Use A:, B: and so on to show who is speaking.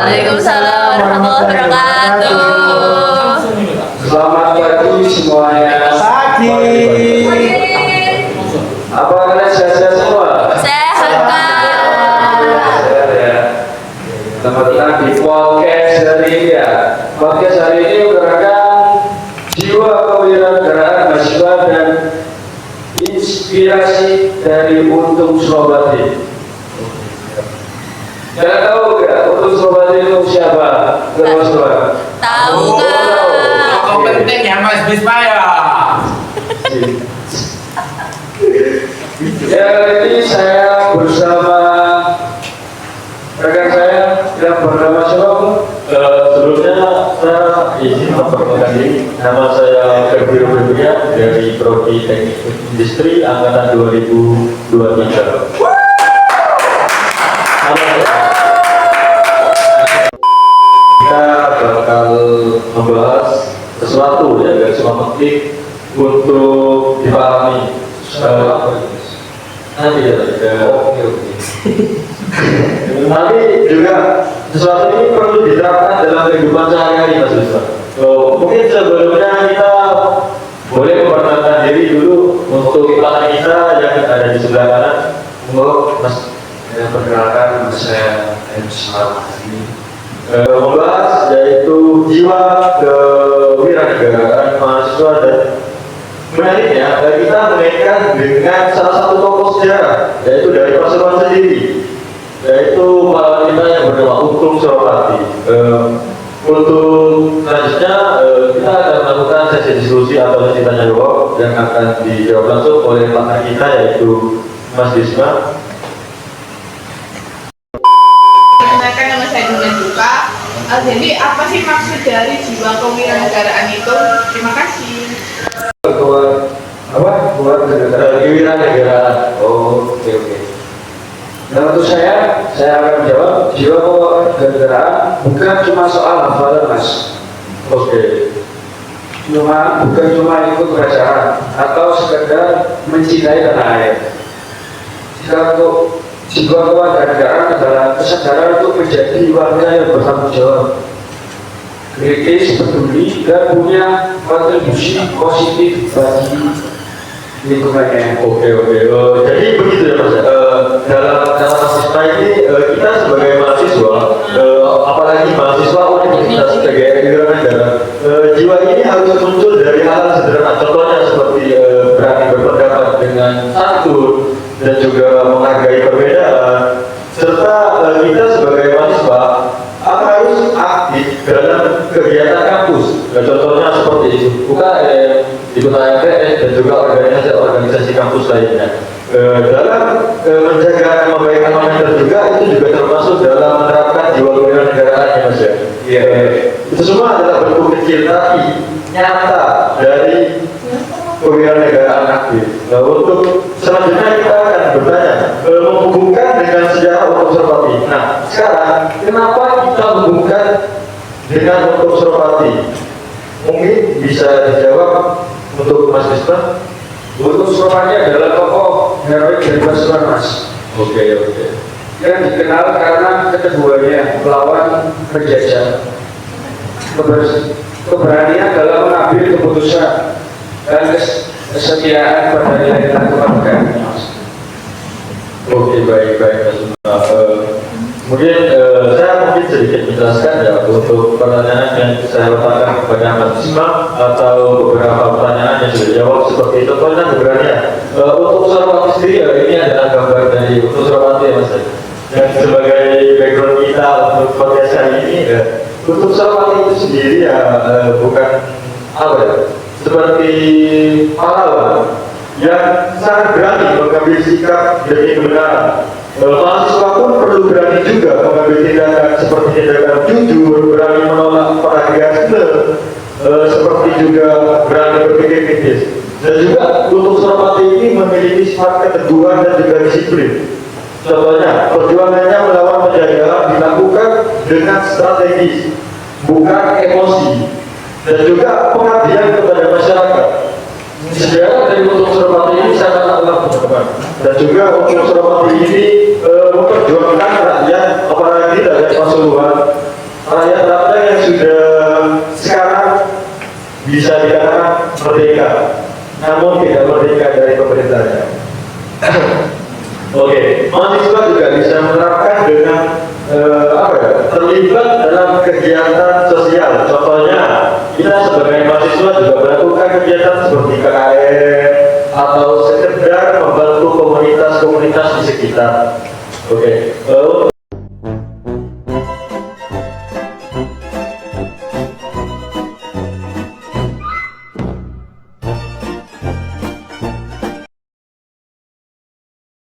A: Waalaikumsalam warahmatullahi wabarakatuh.
B: Selamat pagi semuanya.
C: Pagi.
B: Apa kalian sehat-sehat semua?
A: Sehat Kak.
B: Sehat ya. Selamat datang di podcast hari ini ya. Podcast hari ini menggerakkan jiwa kewirausahaan mahasiswa dan inspirasi dari Untung Surabaya. Kalian tahu nggak Untung Surabaya itu siapa? Ketua
A: Tahu Kak.
C: Tokoh penting ya Mas Bisma ya.
B: Ya, kali ini saya bersama rekan saya yang bernama siapa?
D: Sebelumnya saya izin memperkenalkan diri. Nama saya Febri Rubiya dari Prodi Teknik Industri angkatan 2023. Kita bakal membahas sesuatu ya, dari semua penting untuk dipahami. Nanti ya, Tapi juga sesuatu ini perlu diterapkan dalam kehidupan sehari-hari, Mas Wisma. Mungkin sebelumnya kita boleh memperkenalkan diri dulu untuk rekan kita yang ada di sebelah kanan. Mas,
B: Saya perkenalkan nama saya Emsal ini.
D: membahas yaitu jiwa kewirausahaan mahasiswa dan menariknya kita mengaitkan dengan salah satu tokoh sejarah yaitu dari Pasuruan sendiri, yaitu pahlawan kita yang bernama Untung Surapati. Untuk selanjutnya kita akan melakukan sesi diskusi atau sesi tanya jawab yang akan dijawab langsung oleh partner kita yaitu Mas Bisma.
E: Perkenalkan, nama saya Dunia Duka. Jadi apa sih maksud dari jiwa kewirausahaan itu? Terima kasih.
B: Ketua apa?
D: Kewirausahaan.
B: Oh, oke. Nah, untuk saya akan menjawab jiwa kewirausahaan bukan cuma soal hafalan, Mas.
D: Oke.
B: Bukan cuma ikut upacara atau sekedar mencintai tanah air. Jika untuk jiwa kewarganegaraan adalah kesadaran untuk menjadi warga yang bertanggung jawab, kritis, peduli, dan punya kontribusi positif bagi lingkungannya.
D: Oke. Jadi begitu ya Mas. Dalam mahasiswa ini kita sebagai mahasiswa, apalagi mahasiswa universitas PGRI Negara, jiwa ini harus muncul dari hal sederhana. Contohnya seperti berani berpendapat dengan santun dan juga menghargai perbedaan, serta kita sebagai mahasiswa harus aktif dalam kegiatan kampus. Contohnya seperti itu, UKM, ikut AMPS dan juga organisasi kampus lainnya. Dalam menjaga nama baik alma juga itu juga termasuk dalam menerapkan jiwa kewirausahaan ya Mas ya.
B: Iya.
D: Itu semua adalah bentuk kecil tapi nyata dari kewirausahaan aktif. Nah, untuk selanjutnya kita akan bertanya menghubungkan dengan sejarah Untung Surapati. Nah, sekarang kenapa kita menghubungkan dengan Untung Surapati? Mungkin bisa dijawab untuk Mas Bisma.
B: Untung Surapati adalah tokoh heroik dari Pasuruan, Mas.
D: Oke.
B: Yang dikenal karena keteguhannya melawan penjajah, keberanian dalam mengambil keputusan, dan kesetiaan pada nilai-nilai kewarganegaraan.
D: Oke, baik Mas Bisma. Kemudian saya mungkin sedikit menjelaskan ya untuk pertanyaan yang saya letakkan kepada Mas Bisma atau beberapa pertanyaan yang sudah dijawab seperti contohnya keberanian. Untuk Surapati sendiri ya, ini adalah gambar dari Untung Surapati ya Mas. Dan sebagai background kita untuk podcast kali ini ya, Untung Surapati itu sendiri ya bukan apa ya, seperti pahlawan yang sangat berani mengambil sikap demi kebenaran. Mahasiswa pun perlu berani juga mengambil tindakan seperti tindakan jujur, berani menolak paradigma, seperti juga berani berpikir kritis. Dan juga Untung Surapati ini memiliki sifat keteguhan dan juga disiplin. Contohnya, perjuangannya melawan penjajahan dilakukan dengan strategis, bukan emosi, dan juga pengabdian kepada masyarakat. Sejarah dari Untung Surapati ini sangat lengkap teman-teman. Dan juga Untung Surapati ini memperjuangkan rakyat, apalagi rakyat Pasuruan namun tidak merdeka dari pemerintahnya. Oke, mahasiswa juga bisa menerapkan dengan terlibat dalam kegiatan sosial. Contohnya, kita sebagai mahasiswa juga melakukan kegiatan seperti KKN atau sekedar membantu komunitas-komunitas di sekitar. Oke,